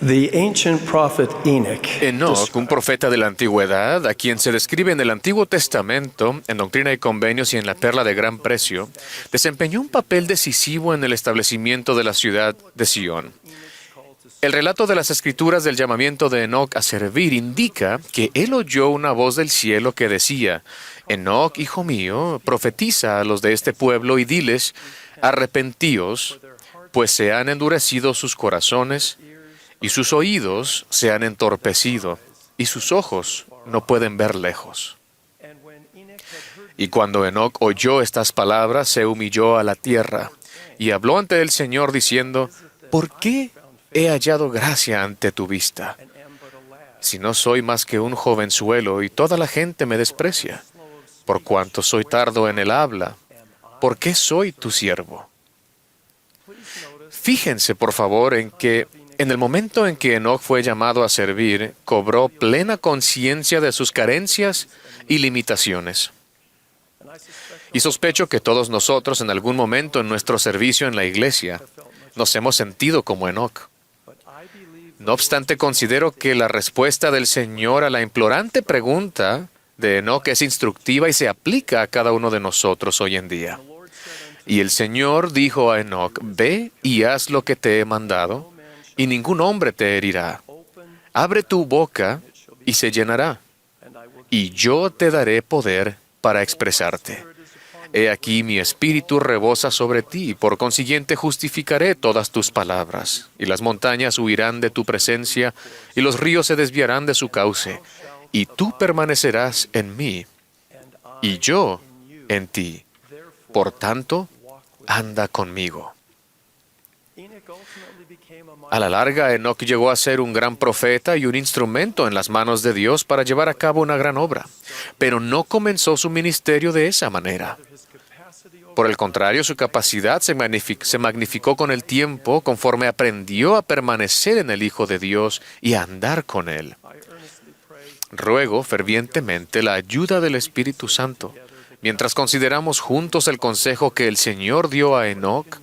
The ancient prophet Enoch, Enoc, un profeta de la antigüedad, a quien se describe en el Antiguo Testamento, en Doctrina y Convenios y en la Perla de Gran Precio, desempeñó un papel decisivo en el establecimiento de la ciudad de Sión. El relato de las Escrituras del llamamiento de Enoc a servir indica que él oyó una voz del cielo que decía: Enoc, hijo mío, profetiza a los de este pueblo y diles: arrepentíos, pues se han endurecido sus corazones, y sus oídos se han entorpecido, y sus ojos no pueden ver lejos. Y cuando Enoc oyó estas palabras, se humilló a la tierra, y habló ante el Señor diciendo: ¿por qué he hallado gracia ante tu vista? Si no soy más que un jovenzuelo, y toda la gente me desprecia. Por cuanto soy tardo en el habla, ¿por qué soy tu siervo? Fíjense, por favor, en que en el momento en que Enoc fue llamado a servir, cobró plena conciencia de sus carencias y limitaciones. Y sospecho que todos nosotros, en algún momento en nuestro servicio en la iglesia, nos hemos sentido como Enoc. No obstante, considero que la respuesta del Señor a la implorante pregunta de Enoc es instructiva y se aplica a cada uno de nosotros hoy en día. Y el Señor dijo a Enoc: ve y haz lo que te he mandado, y ningún hombre te herirá. Abre tu boca y se llenará, y yo te daré poder para expresarte. He aquí mi espíritu rebosa sobre ti, y por consiguiente justificaré todas tus palabras. Y las montañas huirán de tu presencia, y los ríos se desviarán de su cauce. Y tú permanecerás en mí, y yo en ti. Por tanto, anda conmigo. A la larga, Enoc llegó a ser un gran profeta y un instrumento en las manos de Dios para llevar a cabo una gran obra. Pero no comenzó su ministerio de esa manera. Por el contrario, su capacidad se magnificó con el tiempo conforme aprendió a permanecer en el Hijo de Dios y a andar con Él. Ruego fervientemente la ayuda del Espíritu Santo, mientras consideramos juntos el consejo que el Señor dio a Enoc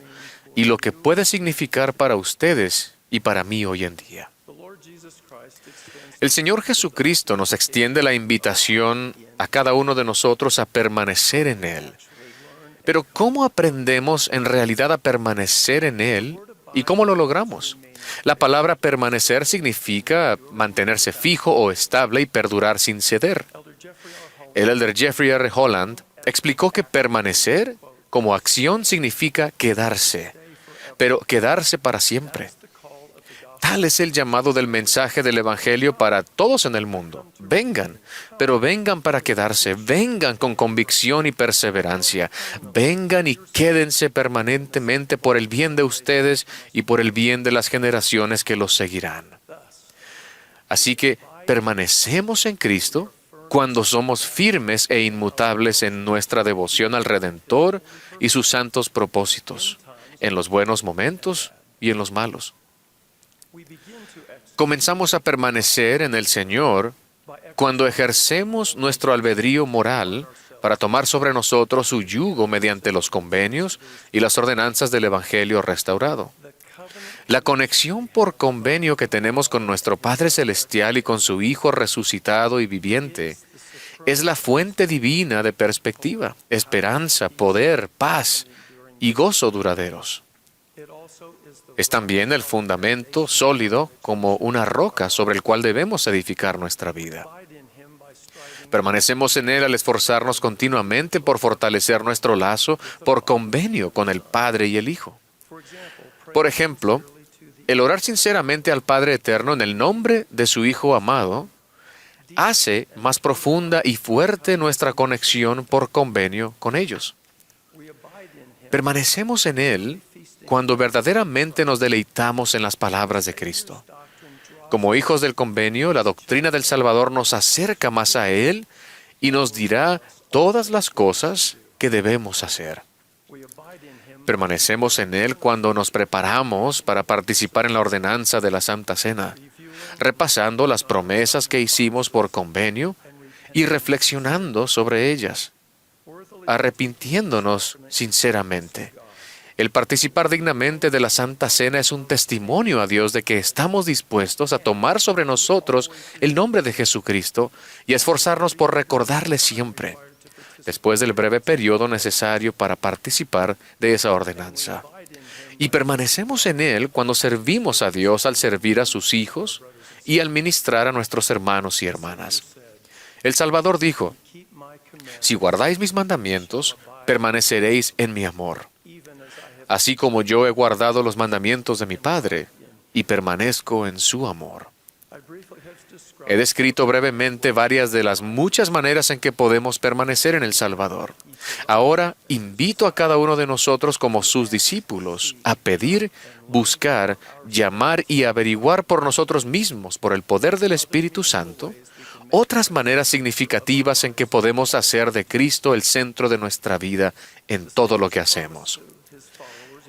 y lo que puede significar para ustedes y para mí hoy en día. El Señor Jesucristo nos extiende la invitación a cada uno de nosotros a permanecer en Él. Pero ¿cómo aprendemos en realidad a permanecer en Él y cómo lo logramos? La palabra permanecer significa mantenerse fijo o estable y perdurar sin ceder. El elder Jeffrey R. Holland explicó que permanecer como acción significa quedarse, pero quedarse para siempre. Tal es el llamado del mensaje del Evangelio para todos en el mundo. Vengan, pero vengan para quedarse. Vengan con convicción y perseverancia. Vengan y quédense permanentemente por el bien de ustedes y por el bien de las generaciones que los seguirán. Así que permanecemos en Cristo cuando somos firmes e inmutables en nuestra devoción al Redentor y sus santos propósitos, en los buenos momentos y en los malos. Comenzamos a permanecer en el Señor cuando ejercemos nuestro albedrío moral para tomar sobre nosotros su yugo mediante los convenios y las ordenanzas del Evangelio restaurado. La conexión por convenio que tenemos con nuestro Padre Celestial y con su Hijo resucitado y viviente es la fuente divina de perspectiva, esperanza, poder, paz y gozo duraderos. Es también el fundamento sólido como una roca sobre el cual debemos edificar nuestra vida. Permanecemos en Él al esforzarnos continuamente por fortalecer nuestro lazo por convenio con el Padre y el Hijo. Por ejemplo, el orar sinceramente al Padre Eterno en el nombre de su Hijo amado hace más profunda y fuerte nuestra conexión por convenio con ellos. Permanecemos en Él cuando verdaderamente nos deleitamos en las palabras de Cristo. Como hijos del convenio, la doctrina del Salvador nos acerca más a Él y nos dirá todas las cosas que debemos hacer. Permanecemos en Él cuando nos preparamos para participar en la ordenanza de la Santa Cena, repasando las promesas que hicimos por convenio y reflexionando sobre ellas, arrepintiéndonos sinceramente El participar dignamente de la Santa Cena es un testimonio a Dios de que estamos dispuestos a tomar sobre nosotros el nombre de Jesucristo y a esforzarnos por recordarle siempre, después del breve periodo necesario para participar de esa ordenanza. Y permanecemos en Él cuando servimos a Dios al servir a sus hijos y al ministrar a nuestros hermanos y hermanas. El Salvador dijo: si guardáis mis mandamientos, permaneceréis en mi amor, así como yo he guardado los mandamientos de mi Padre y permanezco en su amor. He descrito brevemente varias de las muchas maneras en que podemos permanecer en el Salvador. Ahora invito a cada uno de nosotros como sus discípulos a pedir, buscar, llamar y averiguar por nosotros mismos, por el poder del Espíritu Santo, otras maneras significativas en que podemos hacer de Cristo el centro de nuestra vida en todo lo que hacemos.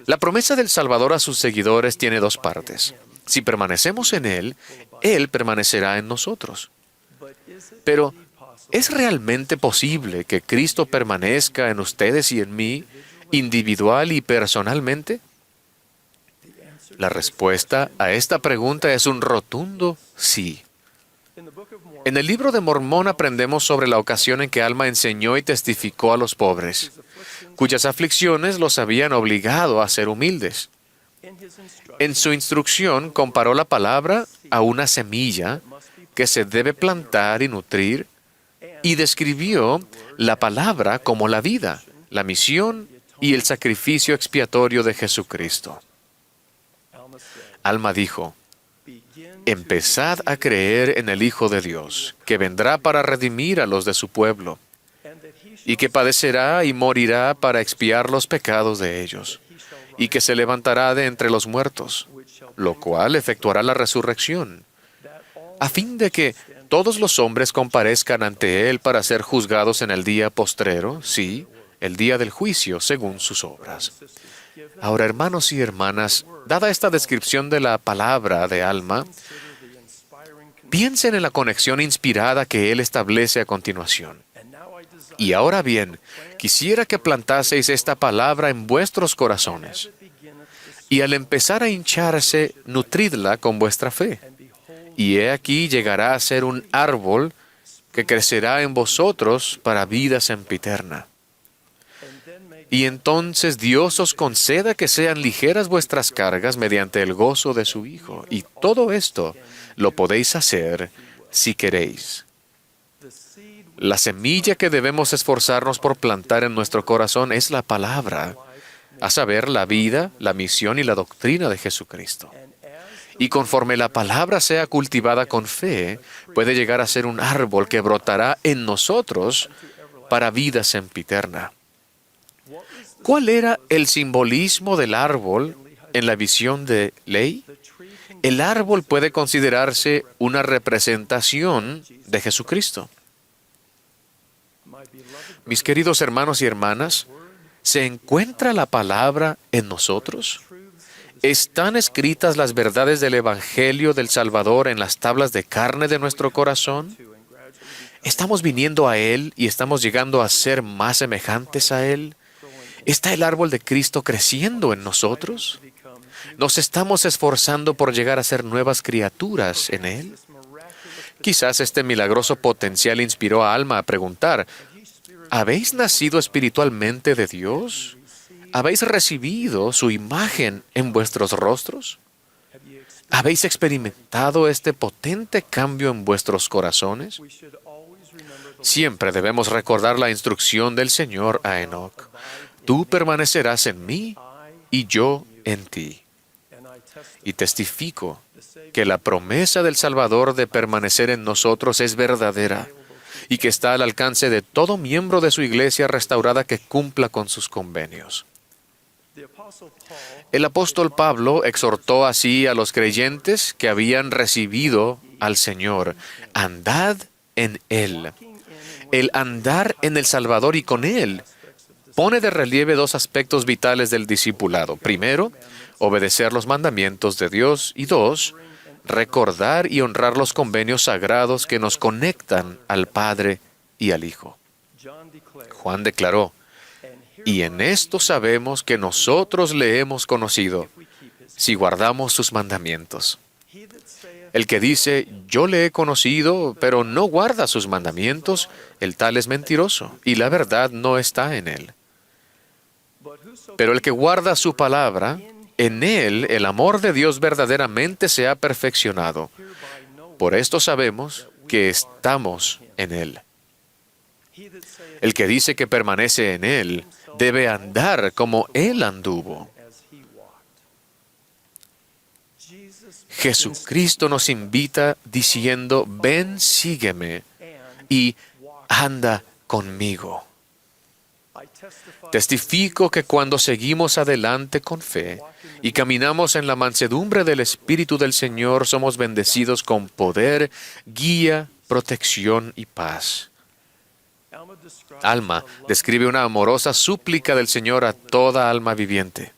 La promesa del Salvador a sus seguidores tiene dos partes. Si permanecemos en Él, Él permanecerá en nosotros. Pero, ¿es realmente posible que Cristo permanezca en ustedes y en mí, individual y personalmente? La respuesta a esta pregunta es un rotundo sí. En el libro de Mormón aprendemos sobre la ocasión en que Alma enseñó y testificó a los pobres, cuyas aflicciones los habían obligado a ser humildes. En su instrucción comparó la palabra a una semilla que se debe plantar y nutrir, y describió la palabra como la vida, la misión y el sacrificio expiatorio de Jesucristo. Alma dijo: empezad a creer en el Hijo de Dios, que vendrá para redimir a los de su pueblo, y que padecerá y morirá para expiar los pecados de ellos, y que se levantará de entre los muertos, lo cual efectuará la resurrección, a fin de que todos los hombres comparezcan ante Él para ser juzgados en el día postrero, sí, el día del juicio, según sus obras. Ahora, hermanos y hermanas, dada esta descripción de la palabra de Alma, piensen en la conexión inspirada que Él establece a continuación. Y ahora bien, quisiera que plantaseis esta palabra en vuestros corazones, y al empezar a hincharse, nutridla con vuestra fe. Y he aquí llegará a ser un árbol que crecerá en vosotros para vida sempiterna. Y entonces Dios os conceda que sean ligeras vuestras cargas mediante el gozo de su Hijo. Y todo esto lo podéis hacer si queréis. La semilla que debemos esforzarnos por plantar en nuestro corazón es la palabra, a saber, la vida, la misión y la doctrina de Jesucristo. Y conforme la palabra sea cultivada con fe, puede llegar a ser un árbol que brotará en nosotros para vida sempiterna. ¿Cuál era el simbolismo del árbol en la visión de Ley? El árbol puede considerarse una representación de Jesucristo. Mis queridos hermanos y hermanas, ¿se encuentra la palabra en nosotros? ¿Están escritas las verdades del Evangelio del Salvador en las tablas de carne de nuestro corazón? ¿Estamos viniendo a Él y estamos llegando a ser más semejantes a Él? ¿Está el árbol de Cristo creciendo en nosotros? ¿Nos estamos esforzando por llegar a ser nuevas criaturas en Él? Quizás este milagroso potencial inspiró a Alma a preguntar: ¿habéis nacido espiritualmente de Dios? ¿Habéis recibido su imagen en vuestros rostros? ¿Habéis experimentado este potente cambio en vuestros corazones? Siempre debemos recordar la instrucción del Señor a Enoc: tú permanecerás en mí y yo en ti. Y testifico que la promesa del Salvador de permanecer en nosotros es verdadera y que está al alcance de todo miembro de su iglesia restaurada que cumpla con sus convenios. El apóstol Pablo exhortó así a los creyentes que habían recibido al Señor: andad en Él. El andar en el Salvador y con Él pone de relieve dos aspectos vitales del discipulado. Primero, obedecer los mandamientos de Dios, y dos, recordar y honrar los convenios sagrados que nos conectan al Padre y al Hijo. Juan declaró: Y en esto sabemos que nosotros le hemos conocido, si guardamos sus mandamientos. El que dice, yo le he conocido, pero no guarda sus mandamientos, el tal es mentiroso, y la verdad no está en él. Pero el que guarda su palabra, en él el amor de Dios verdaderamente se ha perfeccionado. Por esto sabemos que estamos en él. El que dice que permanece en él, debe andar como él anduvo. Jesucristo nos invita diciendo, ven, sígueme y anda conmigo. Testifico que cuando seguimos adelante con fe y caminamos en la mansedumbre del Espíritu del Señor, somos bendecidos con poder, guía, protección y paz. Alma describe una amorosa súplica del Señor a toda alma viviente.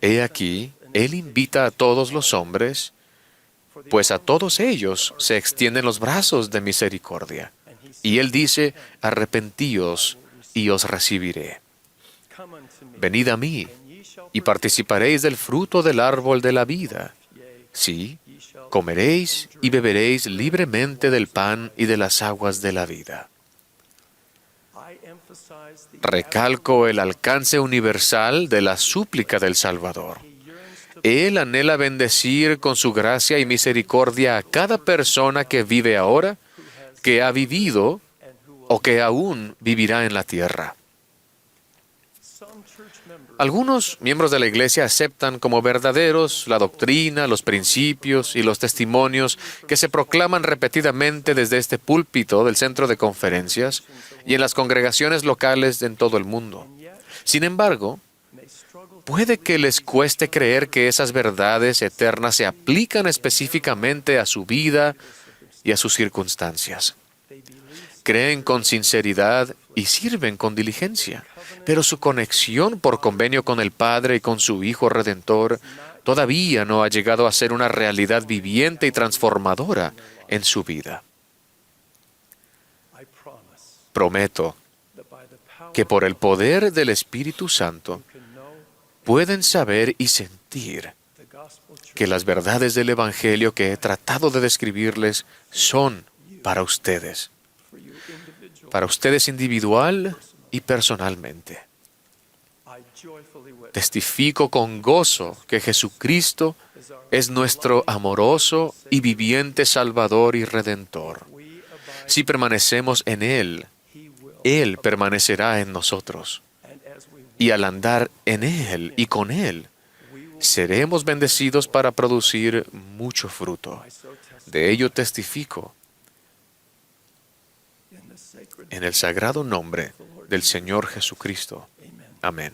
He aquí, Él invita a todos los hombres, pues a todos ellos se extienden los brazos de misericordia. Y Él dice, arrepentíos y os recibiré. Venid a mí y participaréis del fruto del árbol de la vida. Sí, comeréis y beberéis libremente del pan y de las aguas de la vida. Recalco el alcance universal de la súplica del Salvador. Él anhela bendecir con su gracia y misericordia a cada persona que vive ahora, que ha vivido o que aún vivirá en la tierra. Algunos miembros de la Iglesia aceptan como verdaderos la doctrina, los principios y los testimonios que se proclaman repetidamente desde este púlpito del centro de conferencias y en las congregaciones locales en todo el mundo. Sin embargo, puede que les cueste creer que esas verdades eternas se aplican específicamente a su vida y a sus circunstancias. Creen con sinceridad y sirven con diligencia, pero su conexión por convenio con el Padre y con su Hijo Redentor todavía no ha llegado a ser una realidad viviente y transformadora en su vida. Prometo que por el poder del Espíritu Santo pueden saber y sentir que las verdades del Evangelio que he tratado de describirles son para ustedes individual y personalmente. Testifico con gozo que Jesucristo es nuestro amoroso y viviente Salvador y Redentor. Si permanecemos en Él, Él permanecerá en nosotros. Y al andar en Él y con Él, seremos bendecidos para producir mucho fruto. De ello testifico en el sagrado nombre del Señor Jesucristo. Amén.